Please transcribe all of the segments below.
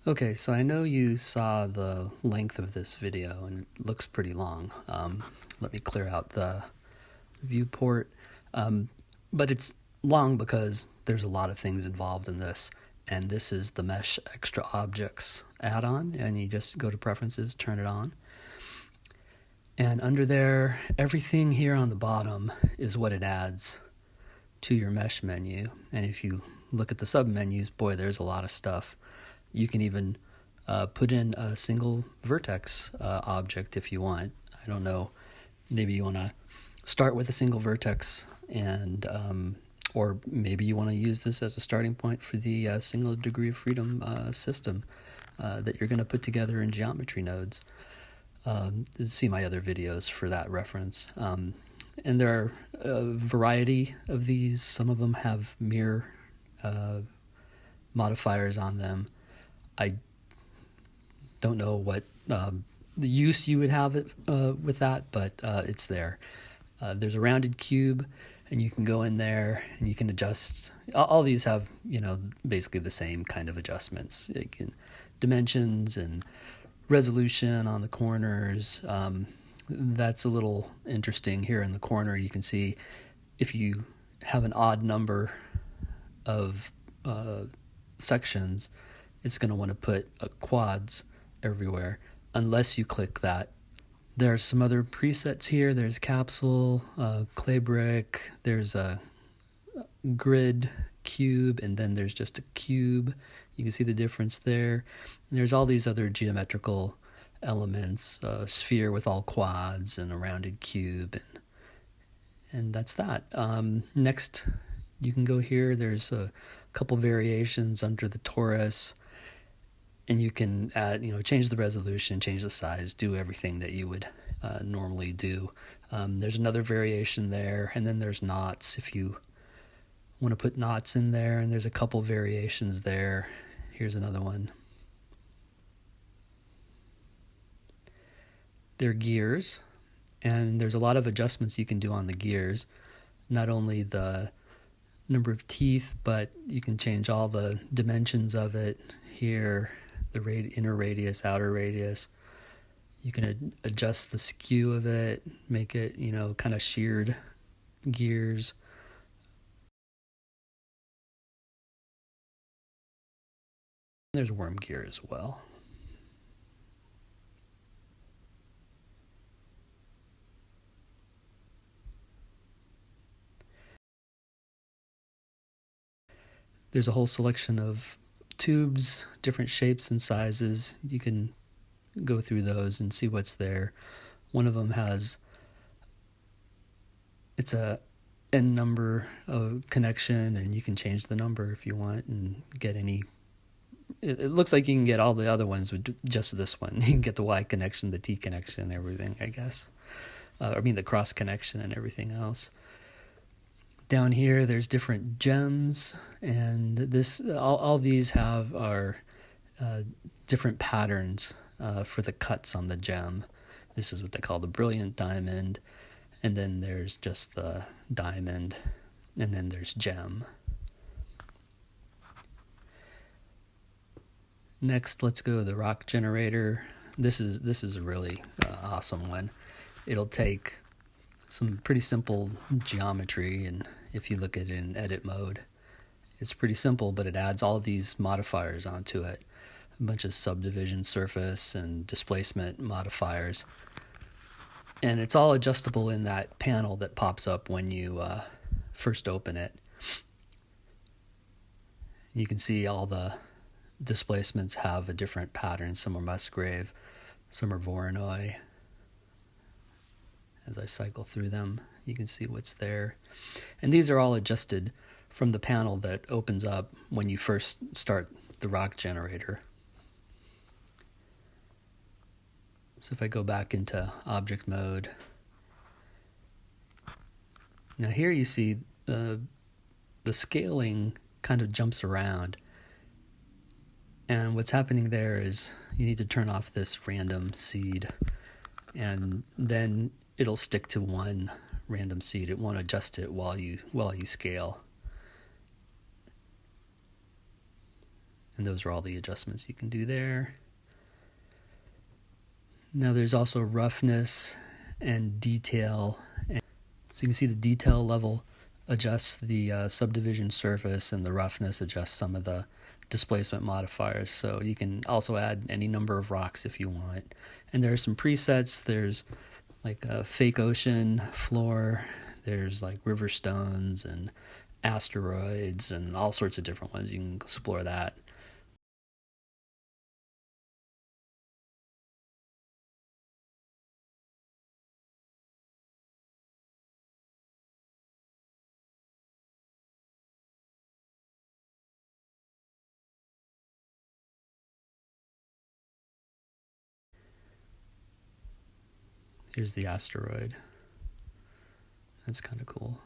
Okay, so I know you saw the length of this video and it looks pretty long. Let me clear out the viewport. But it's long because there's a lot of things involved in this. And this is the Mesh Extra Objects add-on, and you just go to Preferences, turn it on. And under there, everything here on the bottom is what it adds to your mesh menu. And if you look at the sub-menus, boy, there's a lot of stuff. You can even put in a single vertex object if you want. I don't know, maybe you want to start with a single vertex, and or maybe you want to use this as a starting point for the single degree of freedom system that you're going to put together in geometry nodes. See my other videos for that reference. And there are a variety of these. Some of them have mirror modifiers on them. I don't know what the use you would have it with that, but it's there. There's a rounded cube, and you can go in there and you can adjust. All these have, basically the same kind of adjustments. You can dimensions and resolution on the corners. That's a little interesting. Here in the corner, you can see if you have an odd number of sections, it's going to want to put quads everywhere unless you click that. There are some other presets here. There's capsule, clay brick, there's a grid, cube, and then there's just a cube. You can see the difference there. And there's all these other geometrical elements, a sphere with all quads and a rounded cube, and that's that. Next, you can go here. There's a couple variations under the Torus, and you can add, change the resolution, change the size, do everything that you would normally do. There's another variation there, and then there's knots if you want to put knots in there, and there's a couple variations there. Here's another one. They're gears, and there's a lot of adjustments you can do on the gears. Not only the number of teeth, but you can change all the dimensions of it here, the inner radius, outer radius. You can adjust the skew of it, make it, kind of sheared gears. There's worm gear as well. There's a whole selection of tubes, different shapes and sizes. You can go through those and see what's there. One of them has, it's a n number of connection, and you can change the number if you want and get any. It looks like you can get all the other ones with just this one. You can get the Y connection, the T connection, everything, I guess. The cross connection and everything else. Down here, there's different gems, and all these are different patterns for the cuts on the gem. This is what they call the brilliant diamond, and then there's just the diamond, and then there's gem. Next, let's go to the rock generator. This is a really awesome one. It'll take some pretty simple geometry, and if you look at it in edit mode, it's pretty simple, but it adds all these modifiers onto it. A bunch of subdivision surface and displacement modifiers. And it's all adjustable in that panel that pops up when you first open it. You can see all the displacements have a different pattern. Some are Musgrave, some are Voronoi. As I cycle through them, you can see what's there. And these are all adjusted from the panel that opens up when you first start the rock generator. So if I go back into object mode, now here you see the scaling kind of jumps around. And what's happening there is you need to turn off this random seed, and then it'll stick to one random seed. It won't adjust it while you scale. And those are all the adjustments you can do there. Now there's also roughness and detail. So you can see the detail level adjusts the subdivision surface, and the roughness adjusts some of the displacement modifiers. So you can also add any number of rocks if you want. And there are some presets. There's like a fake ocean floor. There's like river stones and asteroids and all sorts of different ones. You can explore that. Here's the asteroid. That's kind of cool.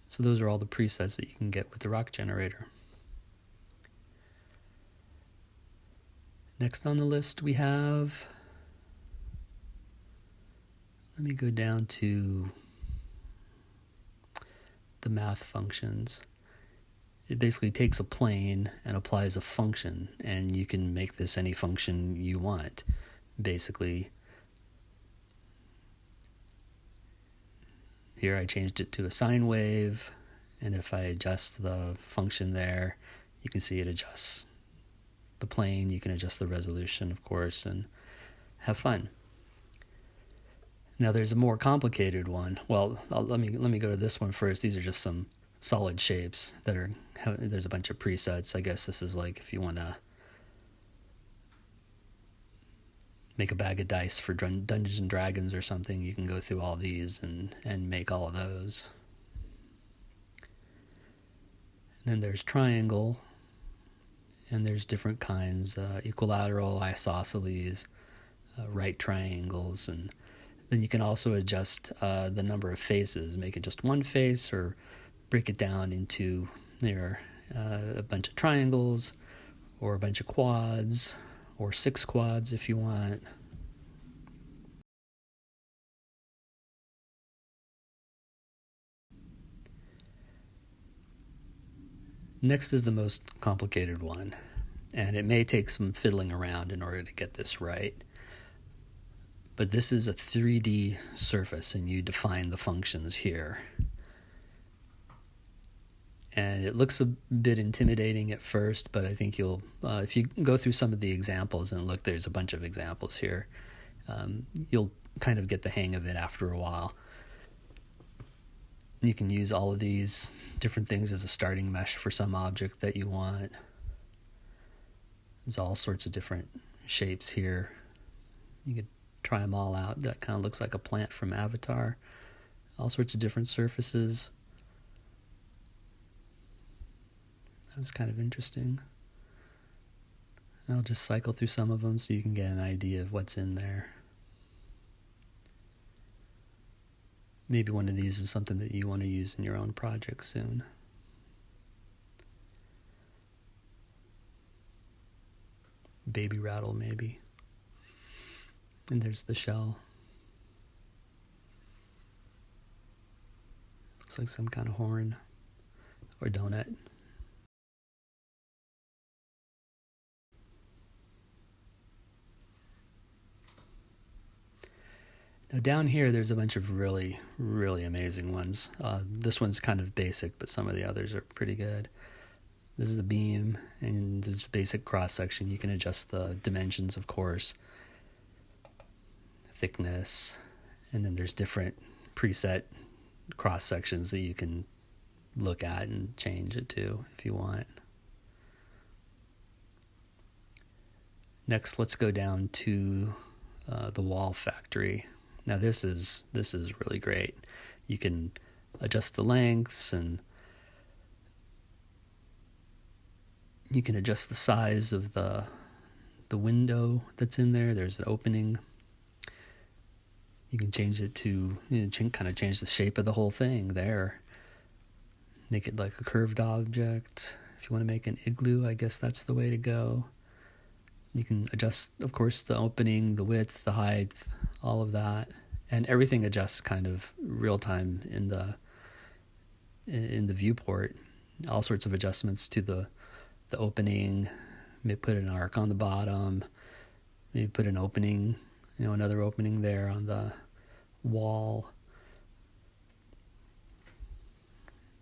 So those are all the presets that you can get with the rock generator. Next on the list we have, let me go down to the math functions. It basically takes a plane and applies a function, and you can make this any function you want. Basically, here I changed it to a sine wave, and if I adjust the function there, you can see it adjusts the plane. You can adjust the resolution, of course, and have fun. Now there's a more complicated one. Well, let me go to this one first. These are just some solid shapes that are, there's a bunch of presets. I guess this is like if you want to make a bag of dice for Dungeons and Dragons or something, you can go through all these and make all of those. And then there's triangle, and there's different kinds, equilateral, isosceles, right triangles, and then you can also adjust the number of faces, make it just one face, or break it down into a bunch of triangles, or a bunch of quads, or 6 quads if you want. Next is the most complicated one, and it may take some fiddling around in order to get this right. But this is a 3D surface, and you define the functions here. And it looks a bit intimidating at first, but I think you'll, if you go through some of the examples and look, there's a bunch of examples here, you'll kind of get the hang of it after a while. You can use all of these different things as a starting mesh for some object that you want. There's all sorts of different shapes here. You could try them all out. That kind of looks like a plant from Avatar. All sorts of different surfaces. That's kind of interesting. I'll just cycle through some of them so you can get an idea of what's in there. Maybe one of these is something that you want to use in your own project soon. Baby rattle, maybe. And there's the shell. Looks like some kind of horn or donut. Now down here, there's a bunch of really, really amazing ones. This one's kind of basic, but some of the others are pretty good. This is a beam, and there's basic cross-section. You can adjust the dimensions, of course, thickness, and then there's different preset cross-sections that you can look at and change it to if you want. Next, let's go down to the wall factory. Now this is really great. You can adjust the lengths, and you can adjust the size of the window that's in there. There's an opening. You can change it to, kind of change the shape of the whole thing there. Make it like a curved object. If you want to make an igloo, I guess that's the way to go. You can adjust, of course, the opening, the width, the height, all of that, and everything adjusts kind of real time in the viewport. all sorts of adjustments to the opening. Maybe put an arc on the bottom. Maybe put an opening, another opening there on the wall.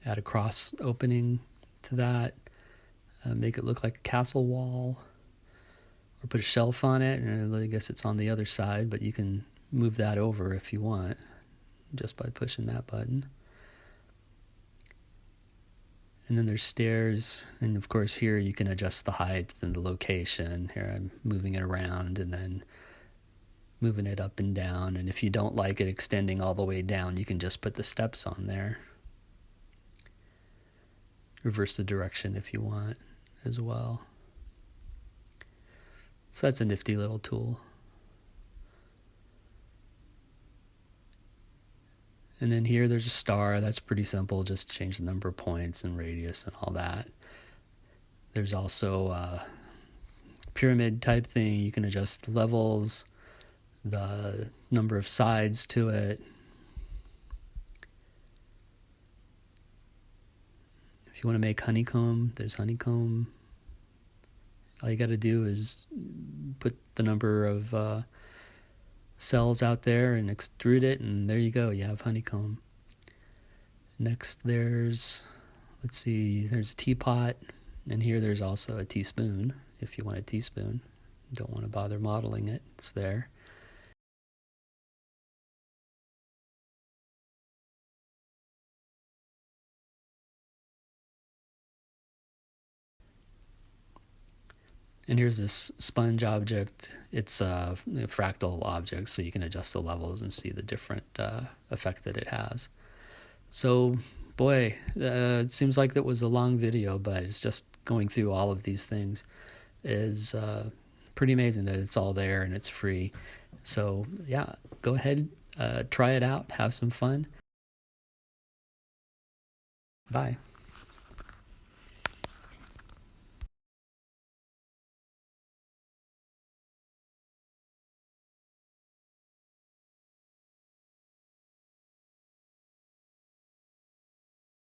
Add a cross opening to that. Make it look like a castle wall. Or put a shelf on it, and I guess it's on the other side, but you can move that over if you want, just by pushing that button. And then there's stairs, and of course here you can adjust the height and the location. Here I'm moving it around and then moving it up and down, and if you don't like it extending all the way down, you can just put the steps on there. Reverse the direction if you want as well. So that's a nifty little tool. And then here there's a star. That's pretty simple. Just change the number of points and radius and all that. There's also a pyramid type thing. You can adjust the levels, the number of sides to it. If you want to make honeycomb, there's honeycomb. All you got to do is put the number of cells out there and extrude it, and there you go. You have honeycomb. Next, there's a teapot, and here there's also a teaspoon. If you want a teaspoon, don't want to bother modeling it, it's there. And here's this sponge object. It's a fractal object, so you can adjust the levels and see the different effect that it has. So, boy, it seems like that was a long video, but it's just going through all of these things is pretty amazing that it's all there and it's free. So, yeah, go ahead, try it out, have some fun. Bye.